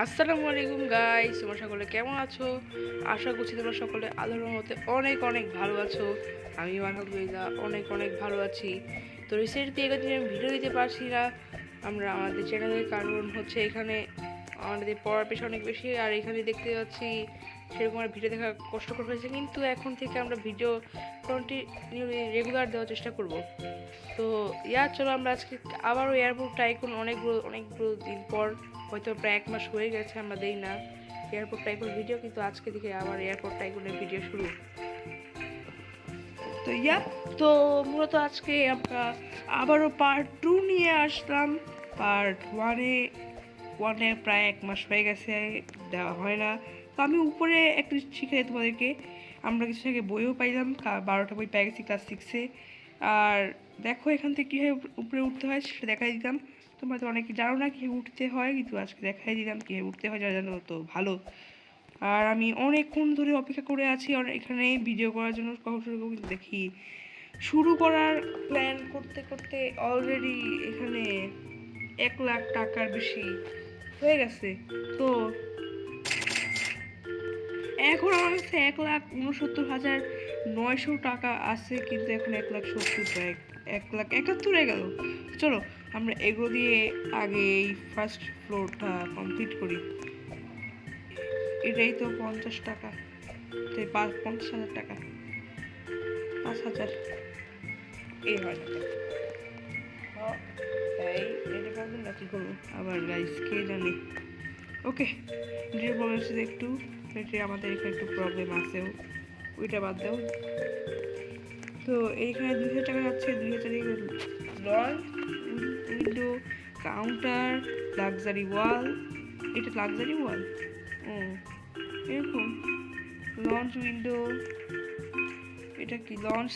আসসালামু আলাইকুম গাইস, তোমরা সকলে কেমন আছো? আশা করছি তোমরা সকলে আল্লাহর রহমতে অনেক অনেক ভালো আছো। আমিও আলহামদুলিল্লাহ অনেক অনেক ভালো আছি। তো রিসেন্টলি একদিন আমি ভিডিও দিতে পারছি না আমাদের চ্যানেলের কারণ হচ্ছে এখানে আমাদের পড়ার পেশা অনেক বেশি, আর এখানে দেখতে পাচ্ছি সেরকম আর ভিডিও দেখা কষ্টকর হয়েছে, কিন্তু এখন থেকে আমরা ভিডিও কন্টিনিউ রেগুলার দেওয়ার চেষ্টা করব। তো চলো আমরা আজকে আবারও এয়ারপোর্ট টাইকুন অনেকগুলো দিন পর, হয়তো প্রায় 1 মাস হয়ে গেছে আমরা দেই না এয়ারপোর্ট টাইকুন ভিডিও, কিন্তু আজকে থেকে আবার এয়ারপোর্ট টাইকুনের ভিডিও শুরু। তো তো মূলত আজকে আমরা আবারও পার্ট 2 নিয়ে আসলাম। পার্ট ওয়ানে প্রায় 1 মাস হয়ে গেছে দেওয়া হয় না। তো আমি উপরে একটা শিখাই তোমাদেরকে। আমরা কিছু থেকে বইও পাইলাম, 12টা বই পেয়ে গেছি ক্লাস 6-এ। আর দেখো এখান থেকে কীভাবে উপরে উঠতে হয় সেটা দেখাই দিতাম। তোমরা তো অনেকে জানো না কীভাবে উঠতে হয়, কিন্তু আজকে দেখাই দিলাম কীভাবে উঠতে হয়, যারা জানো তো ভালো। আর আমি অনেকক্ষণ ধরে অপেক্ষা করে আছি এখানে ভিডিও করার জন্য, কখন শুরু করবো কিন্তু দেখি শুরু করার প্ল্যান করতে করতে অলরেডি এখানে 1 লাখ টাকার বেশি হয়ে গেছে। তো এখন আমার কাছে 1,69,900 টাকা আছে, কিন্তু এখন 1,70,000 1,71,000 হয়ে গেল। চলো আমরা এগুলো দিয়ে আগে এই ফার্স্ট ফ্লোরটা কমপ্লিট করি। এটাই তো 50 টাকা, তো 50,000 টাকা, 5,000 এই হয় না। তাই এটা পারবেন না, কী করবো আবার গাইস কে জানে। ওকে, যে প্রবলেম ছিল একটু, আমাদের এখানে একটু প্রবলেম আছেও, ওইটা বাদ দাও। তো এইখানে 2,000 টাকা যাচ্ছে, 2,000 লঞ্চ উইন্ডো, কাউন্টার, লাক্সারি ওয়াল। এটা লাক্সারি ওয়াল, ও এরকম লঞ্চ উইন্ডো। এটা কি লঞ্চ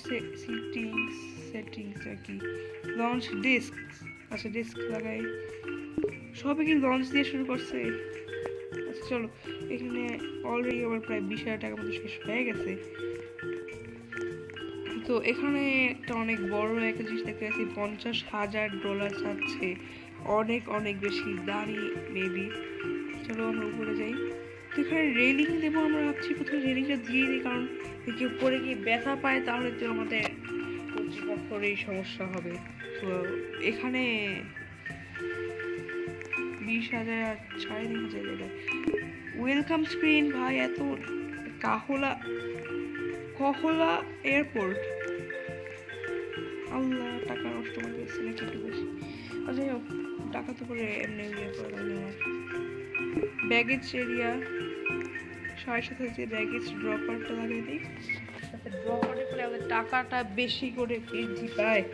সেটিংস আর কি, লঞ্চ ডেস্ক। আচ্ছা ডেস্ক লাগাই, সবে কি লঞ্চ দিয়ে শুরু করছে। আচ্ছা চলো, এখানে অলরেডি আমার প্রায় 20,000 টাকার মতো শেষ হয়ে গেছে। তো এখানে একটা অনেক বড় একটা জিনিস দেখতে পাচ্ছি, $50,000 চাচ্ছে, অনেক অনেক বেশি দামি মেবি। চলো আমরা উপরে যাই। তো এখানে রেলিং দেবো, আমরা ভাবছি প্রথমে রেলিংটা দিয়ে দিই, কারণ কেউ পরে গিয়ে ব্যথা পায় তাহলে তো আমাদের কর্তৃপক্ষের এই সমস্যা হবে। তো এখানে 20,000 আর 3,500 জায়গায় ওয়েলকাম স্ক্রিন। ভাই এত কহলা এয়ারপোর্ট, আল্লাহ টাকা নষ্ট করে দিয়েছে নাকি একটু বেশি। আর যাই হোক, টাকা তো করে এমনি আমার ব্যাগেজ এরিয়া 7,500 ব্যাগেজ ড্রপারটা লাগিয়ে দিই, যাতে ড্রপারে করে আমাদের টাকাটা বেশি করে বৃদ্ধি পায়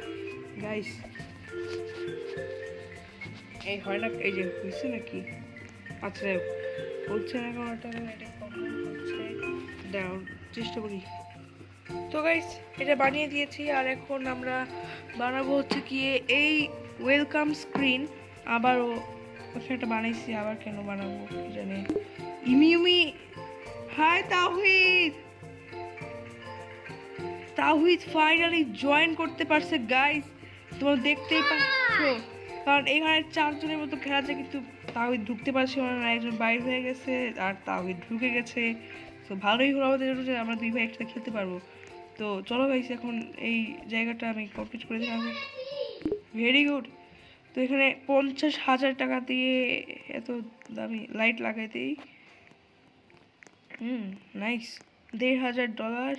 গাইস। এই হয় না, এই যে হয়েছে নাকি, আচ্ছা হচ্ছে না কোনোটা, এটা প্রবলেম হচ্ছে, দাঁড়াও চেষ্টা করি। তো গাইস এটা বানিয়ে দিয়েছি, আর এখন আমরা বানাবো হচ্ছে কি এই ওয়েলকাম স্ক্রিন। আবারও একটা বানাইছি, আবার কেন বানাবো কি জানে। ইমি হাই তাওহিদ, তাওহিদ ফাইনালি জয়েন করতে পারছে গাইস, তোমরা দেখতেই পাচ্ছ। কারণ এখানে 4 জনের মতো খেলা যায়, কিন্তু তাওহিদ ঢুকতে পারছে না, একজন বাইর হয়ে গেছে আর তাওহিদ ঢুকে গেছে। তো ভালোই হলো আমাদের জন্য যে আমরা 2 ভাই একসাথে খেলতে পারবো। তো চলো গাইস এখন এই জায়গাটা আমি কমপ্লিট করে দিলাম, ভেরি গুড। তো এখানে 50,000 টাকা দিয়ে এত দামি লাইট লাগাই দিই। নাইস, $1,500।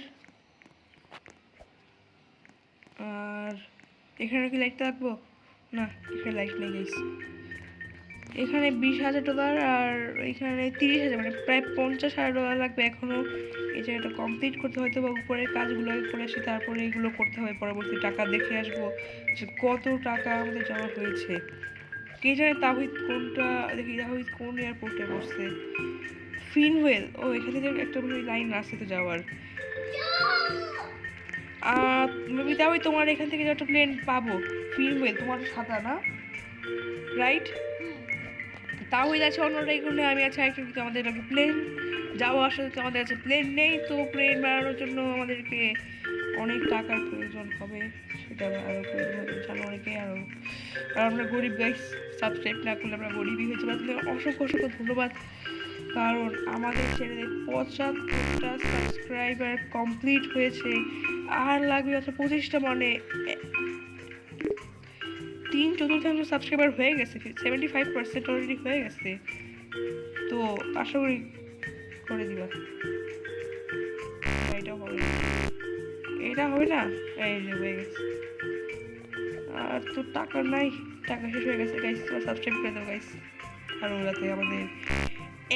আর এখানে কি লাইট রাখবো না, এখানে লাইট নেই গাইস। এখানে $20,000 আর এখানে 30,000, মানে প্রায় $50,000 লাগবে এখনও এই জায়গাটা কমপ্লিট করতে, হয়তো বা উপরের কাজগুলো করে আসি, তারপরে এগুলো করতে হবে। পরবর্তী টাকা দেখে আসবো যে কত টাকা আমাদের জমা হয়েছে। কে জানে তাহিদ কোনটা, দেখি তাহিদ কোন এয়ারপোর্টে বসছে। ফিনওয়েল, ও এখানে যে একটা লাইন আছে তো যাওয়ার। মেবি তাহলে তোমার এখান থেকে একটা প্লেন পাবো, ফিনওয়েল তোমার সাদা না, রাইট? তাহিদ আছে অন্যটা এখানে, আমি আছি আরেকটা, কিন্তু আমাদের প্লেন যাওয়া আসাতে তো আমাদের কাছে প্লেন নেই। তো প্লেন বানানোর জন্য আমাদেরকে অনেক টাকার প্রয়োজন হবে, সেটা আরও প্রয়োজন হবে জানো অনেকে আরও। আর আমরা গরিব গাইস, সাবস্ক্রাইব না করলে আমরা গরিবই হয়েছি। আপনাদের অসংখ্য অসংখ্য ধন্যবাদ, কারণ আমাদের চ্যানেলে 75টা সাবস্ক্রাইবার কমপ্লিট হয়েছে, আর লাগবে মাত্র 25টা, মানে 3/4 সাবস্ক্রাইবার হয়ে গেছে, 75% অলরেডি হয়ে গেছে। তো আশা করি করে দিবা। এটা হবে, এটা হবে না, এই যে হয়ে গেছে। আর তো টাকা নাই, টাকা শেষ হয়ে গেছে গাইস, তোমরা সাবস্ক্রাইব করে দাও গাইস। আর ওরাতে আমাদের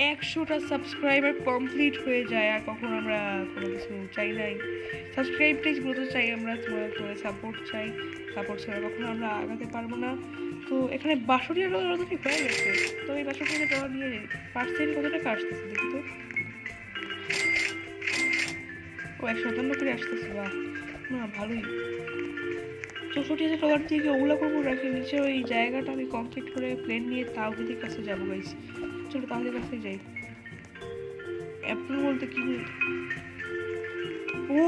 100টা সাবস্ক্রাইবার কমপ্লিট হয়ে যায়, আর কখন আমরা কোনো কিছু চাই নাই, সাবস্ক্রাইবটাই মূলত চাই আমরা, তোমার সাপোর্ট চাই, সাপোর্ট ছাড়া কখনো আমরা আগাতে পারবো না। তো এখানে 62 ডলার অলরেডি হয়ে গেছে। তো এই 62 ডলার নিয়ে পার্সেন্ট কত টাকা আসতেছে দেখি তো। ও 157 করে আসতেছে, বা না ভালোই। 64,000 ডলার থেকে ওগুলো করবো রাখি নিচে, ওই জায়গাটা আমি কমপ্লিট করে প্লেন নিয়ে তাওহিদের কাছে যাবো গাইস। চলো তাওহিদের কাছে যাই। অ্যাপ্রুভ বলতে কি, ও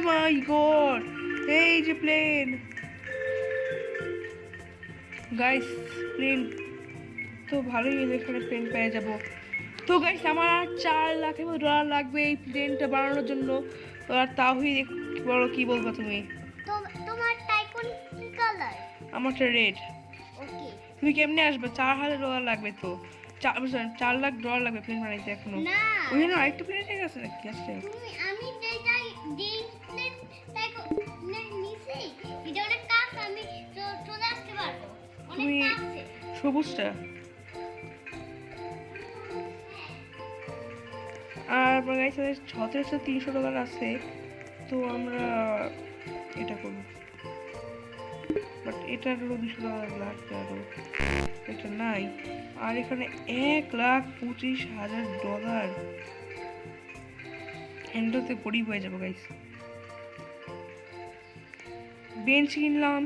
মাই গড, এই যে প্লেন গাইস, প্লেন তো ভালোই, এখানে প্লেন পেয়ে যাবো। তো গাইস আমার আর 4 লাখের মতো ডলার লাগবে এই প্লেনটা বানানোর জন্য। আর তাওহিদ বলো কি বলবা তুমি? তোমার টাইকুন কি কালার? আমারটা রেড। ওকে, তুমি কেমনে আসবে? 4,000 ডলার লাগবে তো, 4 লাখ ডলার লাগবে প্লেন বানাইতে এখনো। না ওই জন্য আরেকটা প্লেন ঠিক আছে নাকি আসছে? তুমি আমি যেটাই ডিসপ্লে টাইকুন নিছি, এটা অনেক কাজ, আমি চলে আসতে পারবো, অনেক তুমি কাছে। সবুজটা, আর গাইস 17,300 ডলার আছে, তো আমরা এটা করবো, বাট এটার 200 ডলার লাগবে আরো, এটা নাই। আর এখানে 1,25,000 ডলার, এন্ডতে গরিব হয়ে যাবো গাইস। বেঞ্চ কিনলাম,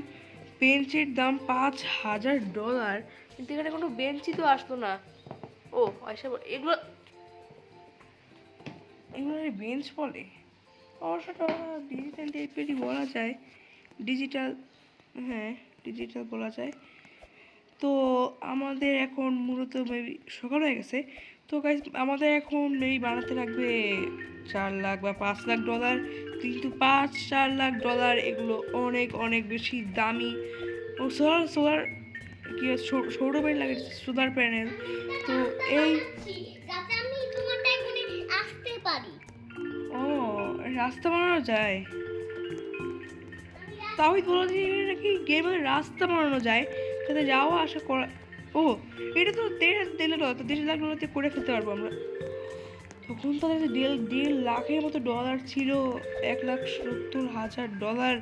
বেঞ্চের দাম 5,000 ডলার, কিন্তু এখানে কোনো বেঞ্চই তো আসলো না। ও আচ্ছা, এগুলো বেঞ্চ বলে, অবশ্যটা ডিজিটাল টাইপেরই বলা যায়, ডিজিটাল, হ্যাঁ ডিজিটাল বলা যায়। তো আমাদের এখন মূলত মেবি সকাল হয়ে গেছে, তো গাইস আমাদের এখন মেবি বানাতে লাগবে 4 লাখ বা 5 লাখ ডলার, কিন্তু 5-4 লাখ ডলার এগুলো অনেক অনেক বেশি দামি। ও সোলার সোলার কি সৌরবাড়ি লাগে, সোলার প্যানেল। তো এই যাতে আমি তোমার টাইকুনে আসতে পারি। ও রাস্তা বানানো যায়, তাওই বলো যে নাকি গেমের রাস্তা বানানো যায় যাতে যাওয়া আসা করা। ও এটা তো 1.5 ডলার, তো 1.5 লাখ ডলারতে করে ফেলতে পারবো আমরা। তখন তাদের 1.5 লাখের মতো ডলার ছিল, 1,70,000 ডলার।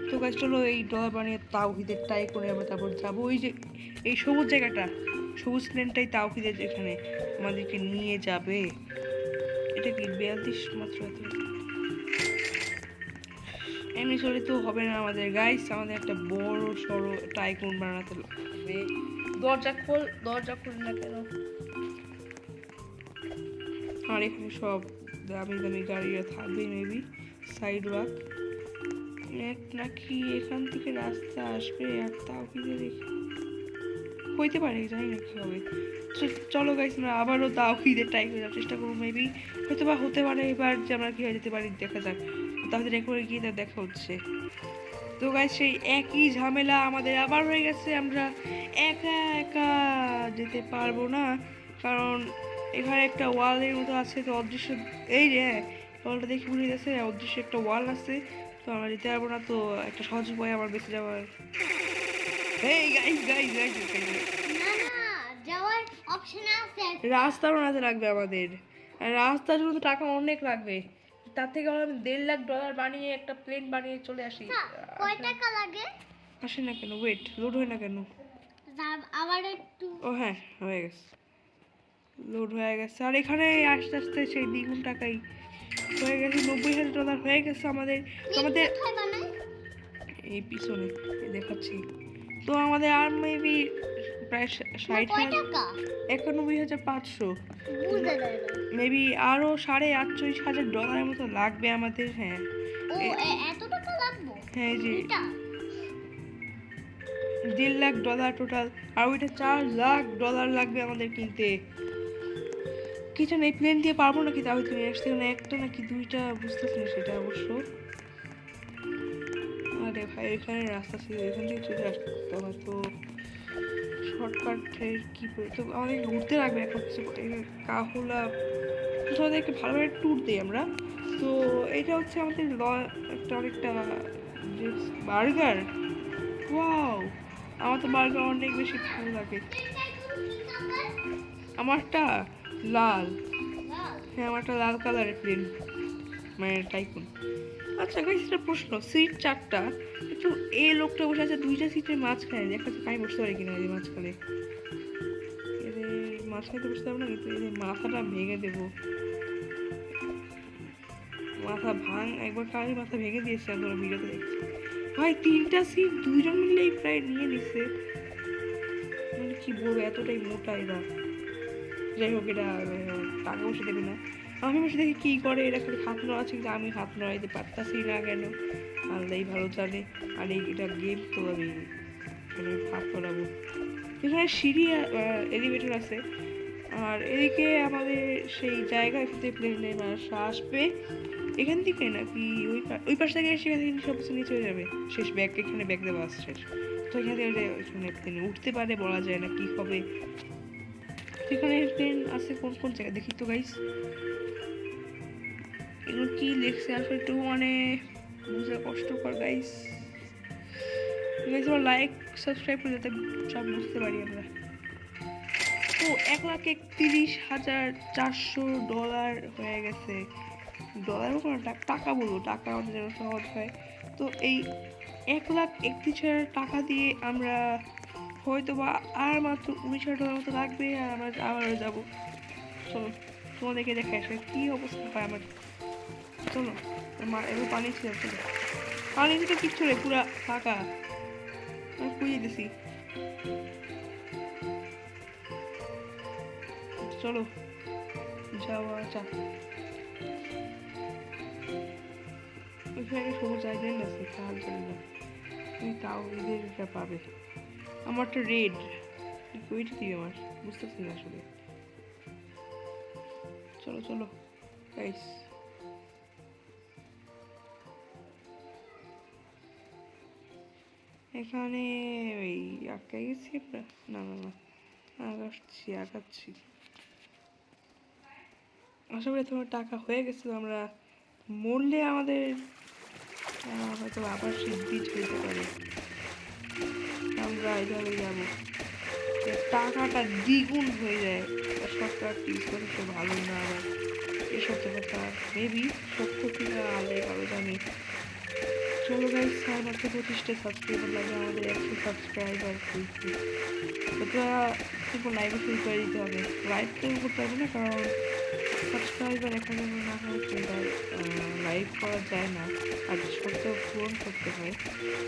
তো গাছ চলো এই ডলার বানিয়ে তাওহিদের টাই করে আমরা তারপর যাবো ওই যে এই সবুজ জায়গাটা, সবুজ প্লেনটাই তাওহিদের যেখানে আমাদেরকে নিয়ে যাবে। এটা কি 42 মাত্র? এমনি চলে তো হবে না আমাদের গাইস, আমাদের একটা বড় সড়ো টাইকুন বানাতে লাগবে। দরজা খুল না কেন? আর এখানে সব দামি দামি গাড়িরা থাকবে মেবি, সাইড ওয়াক নাকি এখান থেকে রাস্তা আসবে, আর তাও কি হইতে পারে, জানি না কি হবে। চলো গাইস আমরা আবারও তাওহিদের ট্রাই করে যাওয়ার চেষ্টা করবো, মেবি হয়তো বা হতে পারে এবার যে আমরা কি হয়ে যেতে পারি, দেখা যাক। তাহলে রেকর্ডে গিয়ে তার দেখা হচ্ছে। তো গাইস সেই একই ঝামেলা আমাদের আবার হয়ে গেছে, আমরা একা একা যেতে পারবো না, কারণ এখানে একটা ওয়ালের মতো আছে, তো অদৃশ্য, এই যে ওয়ালটা দেখে মনে হচ্ছে অদৃশ্য একটা ওয়াল আছে, তো আমরা যেতে পারবো না। তো একটা সহজ উপায় আমার বেঁচে যাওয়ার, এই গাইস গাইস গাইস না না, যাওয়ার অপশন আছে। রাস্তা বানাতে লাগবে আমাদের, আর রাস্তার জন্য তো টাকা অনেক লাগবে, তার থেকে আমরা 1.5 লাখ ডলার বানিয়ে একটা প্লেন বানিয়ে চলে আসি। কয় টাকা লাগে? আসে না কেন, ওয়েট লোড হয় না কেন? আবার একটু, ও হ্যাঁ হয়ে গেছে, লোড হয়ে গেছে। আর এখানে আস্তে আস্তে সেই দ্বিগুণ টাকাই হয়ে গেছে, 90,000 ডলার হয়ে গেছে আমাদের। তো আমাদের এই পিছনে দেখাচ্ছি, তো আমাদের আর মেবি প্রায় 91,500 মেবি আরো 48,500 ডলারের মতো লাগবে আমাদের। হ্যাঁ ও এত টাকা হ্যাঁ এই যে এটা 1.5 লাখ ডলার টোটাল, আর ওইটা 4 লাখ ডলার লাগবে আমাদের কিনতে। কি জানি এই প্লেন দিয়ে পারবো নাকি তাও তুমি আসতে, মানে একটা নাকি দুইটা বুঝতেছি না সেটা অবশ্য। আরে ভাই এখানে রাস্তা ছিল, এখান থেকে চলে আসতে আমার তো শর্টকাটে কি করে, তো আমাদের ঘুরতে লাগবে এখন কিছু কাহুলা তোমাদেরকে ভালোভাবে ট্যুর দিই আমরা। তো এটা হচ্ছে আমাদের একটা অনেকটা বার্গার। ওয়াও, আমার তো বার্গার অনেক বেশি ভালো লাগে। আমারটা লাল, হ্যাঁ আমারটা লাল কালারের প্লেন, মানে টাইকুন। আচ্ছা গাইস একটা প্রশ্ন, সিট 4টা, কিন্তু এই লোকটা বসে আছে 2টা সিটের মাঝখানে, দেখা যাচ্ছে আমি বসতে পারি কিনা এই মাঝখানে। এদের মাঝখানে তো বসতে পারবো না, কিন্তু এদের মাথাটা ভেঙে দেবো। মাথা একবার কারোর মাথা ভেঙে দিয়েছে, আমরা ভিডিওতে দেখছি। ভাই 3টা সিট 2জন মিলেই প্রায় নিয়ে নিছে, মানে কি বলবো এতটাই মোটা এরা। যাই হোক এটা টাকা বসে দেবে না, আমি বসে দেখি কি করে এরা, খালি হাত নড়া আছে কিন্তু আমি হাত নড়াইতে পারতাছি না কেন, আল্লাহই ভালো জানে। আর এটা গেম তো আমি হাত নড়াবো। এখানে সিঁড়ি এলিভেটর আছে, আর এদিকে আমাদের সেই জায়গা, এখানে প্লেনে আসবে এখান থেকে নাকি ওই পাশ থেকে, সেখান থেকে সব কিছু নিয়ে চলে যাবে। শেষ ব্যাগ, এখানে ব্যাগ দেওয়া আছে শেষ, তো এখান থেকে এখানে প্লেনে উঠতে পারে, বলা যায় না কি হবে। এখানে প্লেন আছে কোন কোন জায়গায় দেখি তো গাইস, এগুলো কি লেখছে আসলে একটু মানে বুঝা কষ্টকর গাইস। গাইস আমার লাইক সাবস্ক্রাইব করে যাতে সব বুঝতে পারি আমরা। ও 1,31,400 ডলার হয়ে গেছে। ডলার কোনো টাকা বলবো, টাকা আমাদের যেন সহজ হয়। তো এই 1,31,000 টাকা দিয়ে আমরা হয়তো বা আর মাত্র 19,000 ডলার মতো লাগবে, আর আমরা আবারও যাবো। চলো তোমাদেরকে দেখে আসলে কি অবস্থা হয় আমার। চলো এবার পানি ছিল, চলো পানিতে তো কিচ্ছু নেই, পুরা ফাঁকা, আমি খুঁজে দিছি। চলো যাওয়া যাক। ওইখানে সবুজ আইল্যান্ড আছে, কার জানি না, তুমি তাও এদের এটা পাবে। আমারটা রেড, ওইটা দিবে আমার, বুঝতেছি না আসলে। চলো চলো গাইস, এখানে ওই আটকে গেছি আমরা, না না না আগাচ্ছি। আশা করি তোমার টাকা হয়ে গেছিল, আমরা মরলে আমাদের হয়তো আবার সিদ্ধি যেতে পারে, আমরা এইভাবে যাবো, টাকাটা দ্বিগুণ হয়ে যায়। সরকার ইউজ করে তো ভালো না, আবার এই সত্য কথা মেবি সত্য কিনা আল্লাহ ভালো জানি। চলো গাইস, আর মাত্র 25টা সাবস্ক্রাইবার লাগে আমাদের 100 সাবস্ক্রাইবার হয়েছে। ওটা কিন্তু লাইভে শুরু করে দিতে হবে, লাইভ তো করতে হবে না, কারণ সাবস্ক্রাইবার এখানে না হয় লাইভ করা যায় না, আর শর্ত পূরণ করতে হয়।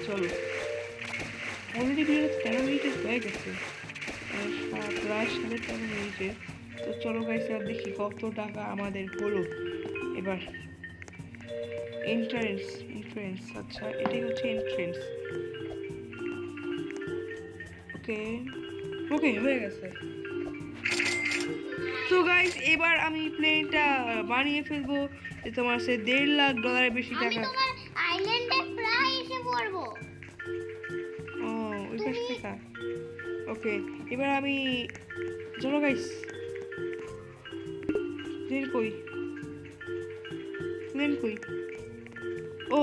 চলো অলরেডি ভিডিওটা 13 মিনিটের হয়ে গেছে, প্রায় 13.5 মিনিটের। তো চলো গাইস এবার দেখি কত টাকা আমাদের হলো এবার। এন্ট্রেন্স, আচ্ছা এটাই হচ্ছে এন্ট্রেন্স। ওকে ওকে হয়ে গেছে। তো গাইস এবার আমি প্লেনটা বানিয়ে ফেলবো, যে তোমার সে 1.5 লাখ ডলারের বেশি আমি টাকা। তোমার আইল্যান্ডে প্রায় এসে পড়বো। ও ওই পাশ থেকে, ওকে এবার আমি, চলো গাইস প্লেন কই, প্লেন কই, ও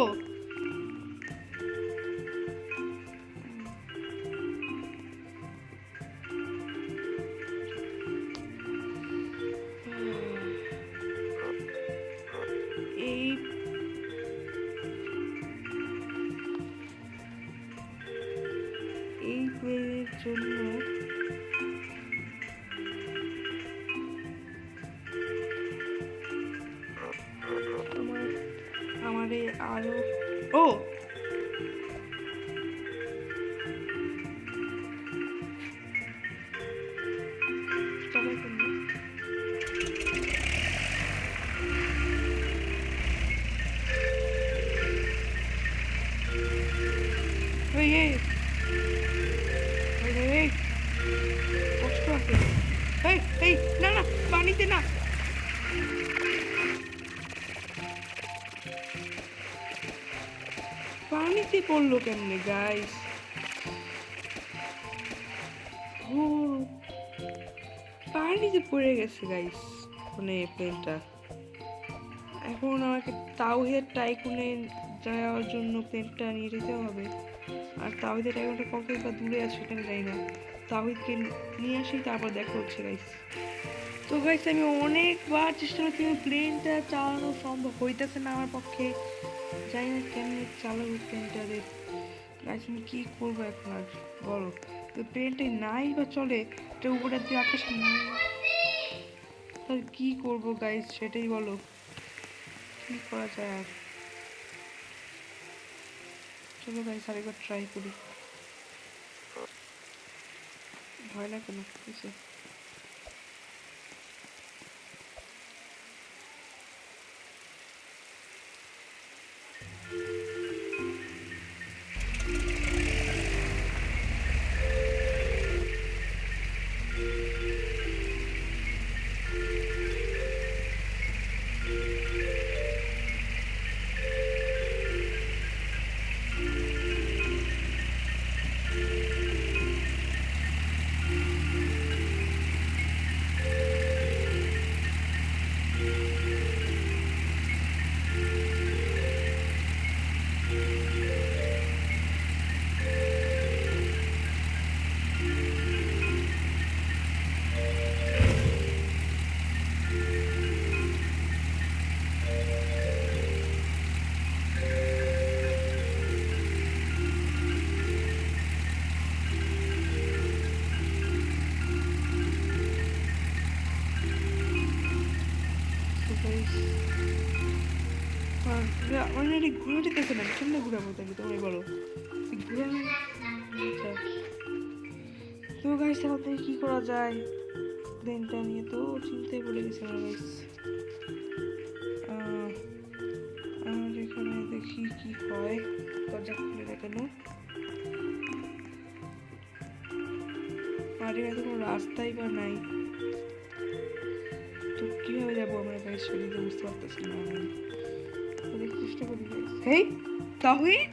এই প্লেনের জন্য আমাদের আরো, ও এই এই এই কষ্ট আছে। এই এই না না পানিতে না। পানিতে পড়লো কেমনে গাইস? ও পানিতে পড়ে গেছে গাইস, মানে প্লেনটা। এখন আমাকে তাওহিদের টাইকুনে যাওয়ার জন্য প্লেনটা নিয়ে যেতে হবে। আর তাওহিদের টাইকুনটা কত বা দূরে আছে সেটা আমি জানি না। তাওহিদকে নিয়ে আসি, তারপর দেখা হচ্ছে গাইস। তো গাইস আমি অনেকবার চেষ্টা করছি, প্লেনটা চালানো সম্ভব হইতেছে না আমার পক্ষে। জানি না কেমনি চালাবো প্লেনটারে। গাইস আমি কী করবো এখন আর বলো? তো প্লেনটাই নাই বা চলে, এটা উপরে দিয়ে আকাশে নাই, তাহলে কী করবো গাইস সেটাই বলো, কী করা যায় আর? চলো গাইস আরেকবার ট্রাই করি। ভয় লাগে না কিছু। মানে এটা ঘুরে যেতেছে না, কেমনে ঘুরাবো তাকে তোমরা বলো? ঘুরানো আচ্ছা। তো গাইস তাহলে কি করা যায় প্লেনটা নিয়ে? তো চিন্তায় পড়ে গেছে আমার গাইস। আর এখানে দেখি কি হয়, দরজা খুলে দেখানো। আর এখানে কোনো রাস্তাই বা নাই, তো কিভাবে যাবো আমরা গাইস সেটা তো বুঝতে পারতেছি না। আমি চেষ্টা করি গাইস। হেই তাওহিদ,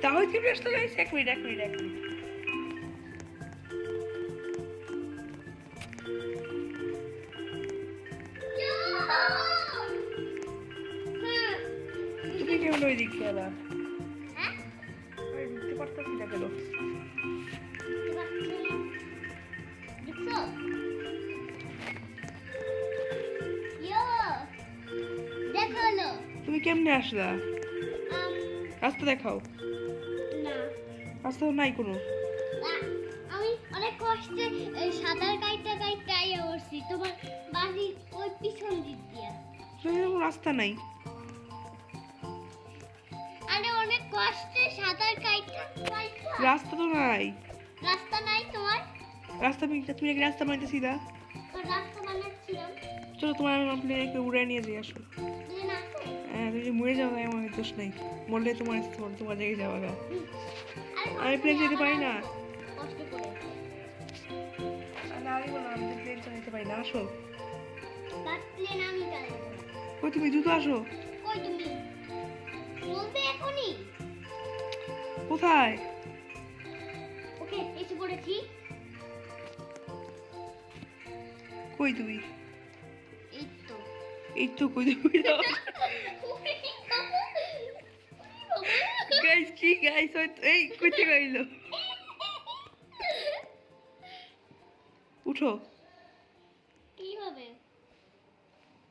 তাওহিদ কি ব্যস্ত গাইস? এক মিনিট এক মিনিট এক মিনিট। তুমি কেমন ওই দিক থেকে আবার? আমি ঢুকতে পারতেছি না কেন? তুমি কেমনে আসলা? রাস্তা দেখাও। রাস্তা তো নাই কোনো। আমি অনেক কষ্টে সাঁতার কাইটা কাইটা আইয়া বসছি তোমার বাড়ির ওই পিছন দিক দিয়া। কোনো রাস্তা নাই। আরে অনেক কষ্টে সাঁতার কাইটা কাইটা। রাস্তা তো নাই। রাস্তা নাই তোমার? রাস্তা তুমি কি রাস্তা বানাইতেছি না? রাস্তা বানাচ্ছিলাম। চলো তোমার আমি প্লেনকে উড়ে নিয়ে যাই, আসো। প্লেন আছে? হ্যাঁ তুমি মরে যাও, আমার দোষ নাই। মরলে তোমার তোমার জায়গায় যাওয়া গা। আমি প্লেন যেতে পারি না। কষ্ট করে আমি বললাম আমি প্লেন চালাতে পারি না, আসো। বাট প্লেন আমি চালাবো। কই তুমি দ্রুত আসো। কই তুমি? বলবে এখনই? কোথায়? ওকে এসে পড়েছি। কই তুমি? এই তো। এই তো কই তুমি? গাইস কি গাইস এই কই থেকে আইলো? উঠো। কিভাবে?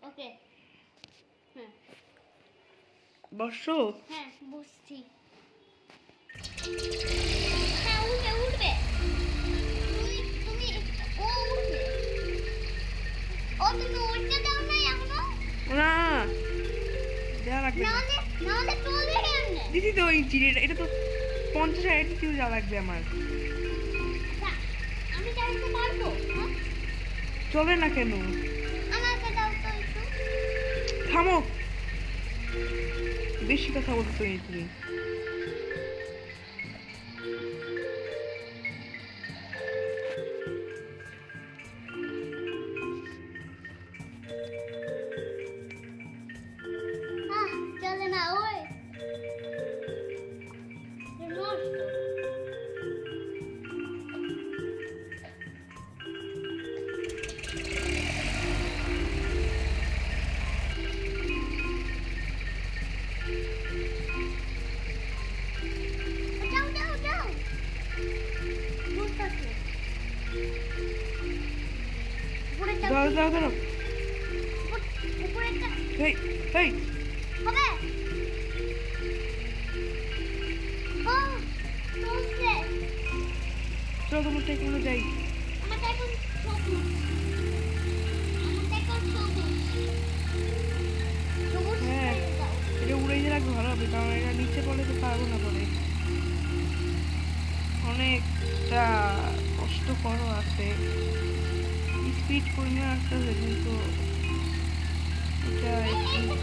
ওকে হ্যাঁ বসো। হ্যাঁ বুঝছি। হ্যাঁ উঠবে উঠবে। তুমি ও উঠবে। ও তুমি উঠতে দাও না এখনো? না যা লাগবে না। নাহলে নাহলে চলবে কেমনে? দিদি তো ইঞ্জিনিয়ার, এটা তো 50-60 কিলো যা লাগবে আমার। আচ্ছা, আমি চালাতে পারবো? হ্যাঁ? চলে না কেন? আমাকে দাও তো একটু। থামো, বেশি কথা বলছো তুমি। চলে না ওই নষ্ট যাও যাও যাও বুঝতেছে উপরে যাও দাঁড়াও দাঁড়াও দাঁড়াও। উপরে এই এই হবে ও তোসে চলো তোমার টাইকুনে যাই। আমার এখন সবুজ আমার এখন সবুজ সবুজ হ্যাঁ। হয়ে যাও এটা উড়ে গেলে ভালো হবে, কারণ এটা নিচে পড়লে তো পারবো না পরে। অনেকটা কষ্টকর আছে, স্পিড পরিমাণ আসতেছে, কিন্তু এটা একটু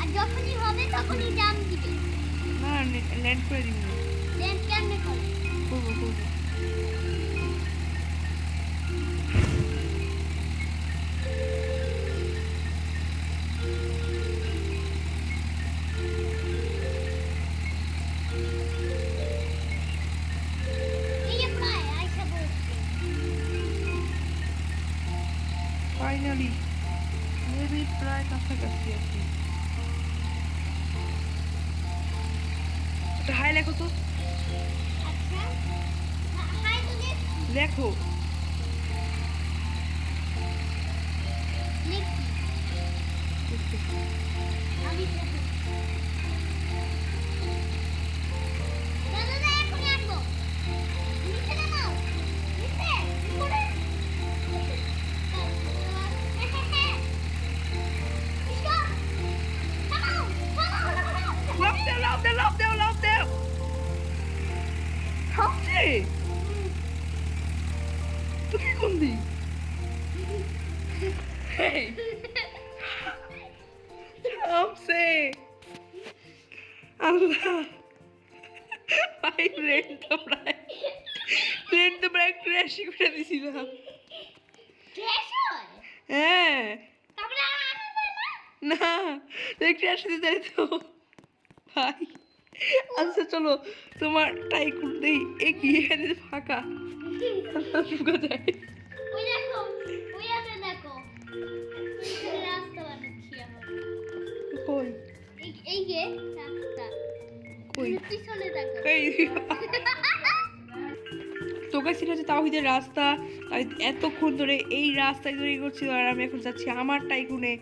আর যখনই হবে তখনই জাম দিবে না ল্যান্ড করে দিব। দেন কেমনে করে করবো করবো। এই যে প্রায় আইসা বলছি ফাইনালি মেবি প্রায় কাছাকাছি আছি। একটা হাই লেখো তো, আচ্ছা হাই বলে লেখো। লিখি আমি দাদা দাদা এখন আসবো নিচে নামাও নিচে উপরে লাভ দেও লাভ দেও লাভ দেও লাভ দেও। থামছে তুমি কোন দিক? Hey, থামছে। আল্লাহ, ভাই প্লেন তো প্রায় ক্র্যাশই করে দিছিলাম। হ্যাঁ না, ক্র্যাশ দিতে তো ভাই। আচ্ছা চলো, তোমার টাইকুন দেই। এ কি এখানে ফাঁকা ঢুকা যায়। ওই দেখো ওই আছে দেখো রাস্তা বানাচ্ছি আমার কই এই যে রাস্তা কই পিছনে দেখো এই তোকে ছিল যে তাওহিদের রাস্তা, তাই এতক্ষণ ধরে এই রাস্তায় ধরে করছিল, আর আমি এখন যাচ্ছি আমার টাইকুনে।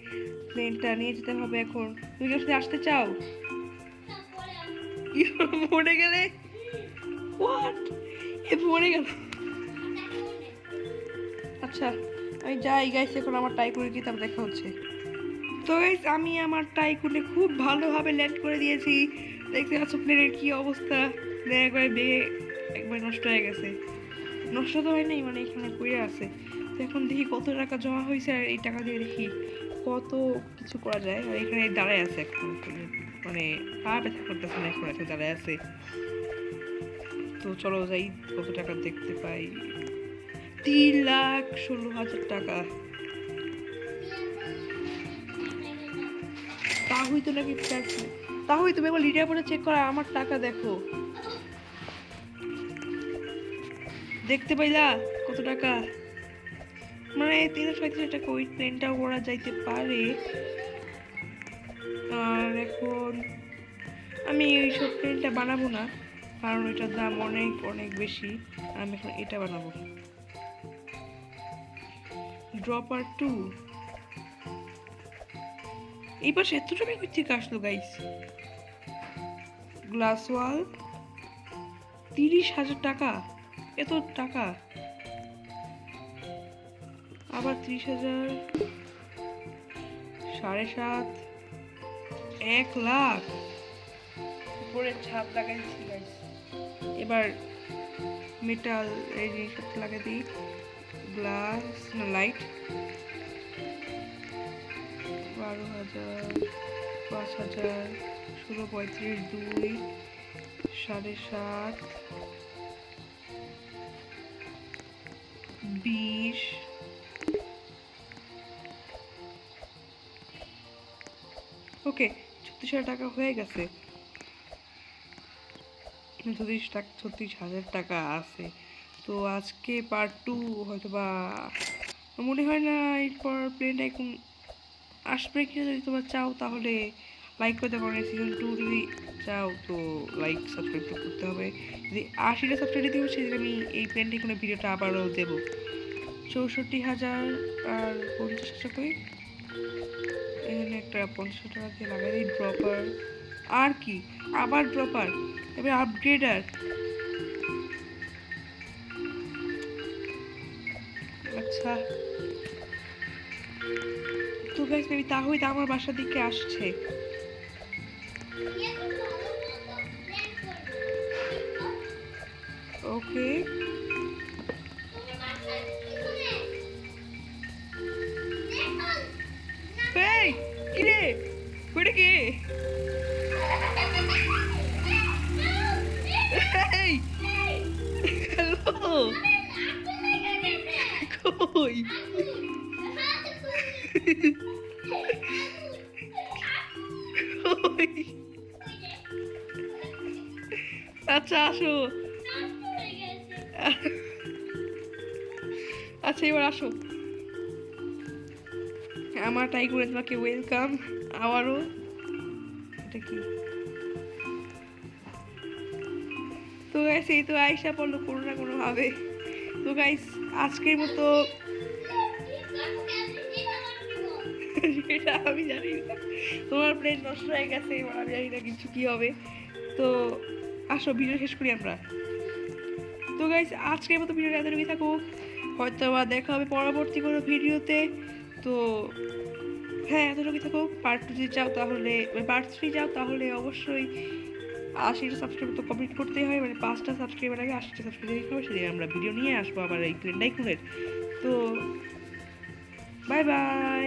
প্লেনটা নিয়ে যেতে হবে এখন। তুমি কি আসতে চাও? কি মরে গেলে? হোয়াট, এ মরে গেল? আচ্ছা আমি যাই গাইস, এখন আমার টাইকুনের কিতাব দেখা হচ্ছে। তো গাইস আমি আমার টাইকুনে খুব ভালোভাবে ল্যান্ড করে দিয়েছি। দেখতে পাচ্ছ প্লেনের কি অবস্থা, একবারে বেয়ে একবার নষ্ট হয়ে গেছে। নষ্ট তো হয় নাই, মানে এখানে পড়ে আছে। তো এখন দেখি কত টাকা জমা হয়েছে, আর এই টাকা দিয়ে দেখি কত কিছু করা যায়। আর এখানে দাঁড়ায় আছে এখন, মানে পা ব্যথা করতেছে না, এখন এত দাঁড়ায় আছে। তো চলো যাই, কত টাকা দেখতে পাই। 3,16,000 টাকা। তাহুই তো নাকি তাহুই তুমি একবার লিডার পরে চেক করা, আমার টাকা দেখো। দেখতে পাইলা কত টাকা? মানে 3,37,000 টাকা ওই প্লেনটা ওরা যাইতে পারে। আর এখন আমি ওইসব প্লেনটা বানাবো না, কারণ ওইটার দাম অনেক অনেক বেশি। আমি এখন এটা বানাবো, ড্রপার 2। এই পাশে এত টাকা কই থেকে আসলো গাইস? গ্লাস ওয়াল 30,000 টাকা, এত টাকা। আবার 30,000, 7.5, 1 লাখ। উপরে ছাদ লাগাইছি গাইস। এবার মেটাল এই জিনিসপত্র লাগাই দিই। গ্লাস না লাইট 12,000 5,000 16 35 2 7.5 20 ওকে 36,000 টাকা হয়ে গেছে 36,000 টাকা আছে তো আজকে পার্ট 2 হয়তো বা মনে হয় না এরপর প্লেন এখন আসবে কি যদি তোমরা চাও তাহলে লাইক করতে পারো সিজন 2 যদি চাও তো লাইক সাবস্ক্রাইব তো করতে হবে যদি 80টা সাবস্ক্রাইব দিতে হবে সেদিন আমি এই প্লেনটি কোনো ভিডিওটা আবারও দেবো 64,000 আর 50,000 করে এখানে একটা 50 টাকা দিয়ে লাগাই দিই ড্রপার আর কি আবার ড্রপার এবার আপগ্রেডার আচ্ছা তো গাইস বেবি তাহলে আমার বাসার দিকে আসছে এখন ভালো মতো প্ল্যান করবো ওকে তোমার বাসার পিছনে দেখো এই কি রে কইটা কি এই হ্যালো কই কই আচ্ছা আসো আচ্ছা এবার আসো আমার টাই করে তোমাকে ওয়েলকাম আবারও এটা কি তো গাইস এই তো আয়সা পড়লো কোনো না কোনোভাবে তো গাইস আজকের মতো সেটা আমি জানি না তোমার প্লেন নষ্ট হয়ে গেছে এবার আমি জানি না কিছু কি হবে তো আসো ভিডিও শেষ করি আমরা তো গাইস আজকের মতো ভিডিওটা এতটুকুই থাকুক হয়তো বা দেখা হবে পরবর্তী কোনো ভিডিওতে তো হ্যাঁ এতটুকুই থাকুক পার্ট 2 যদি চাও তাহলে পার্ট 3 চাও তাহলে অবশ্যই 80টা সাবস্ক্রাইব তো কমপ্লিট করতেই হয় মানে 5টা সাবস্ক্রাইবার আগে 80টা সাবস্ক্রাইব দিতে হবে সেদিন আমরা ভিডিও নিয়ে আসবো আবার এই প্লেন ডাইকুনের তো বাই বাই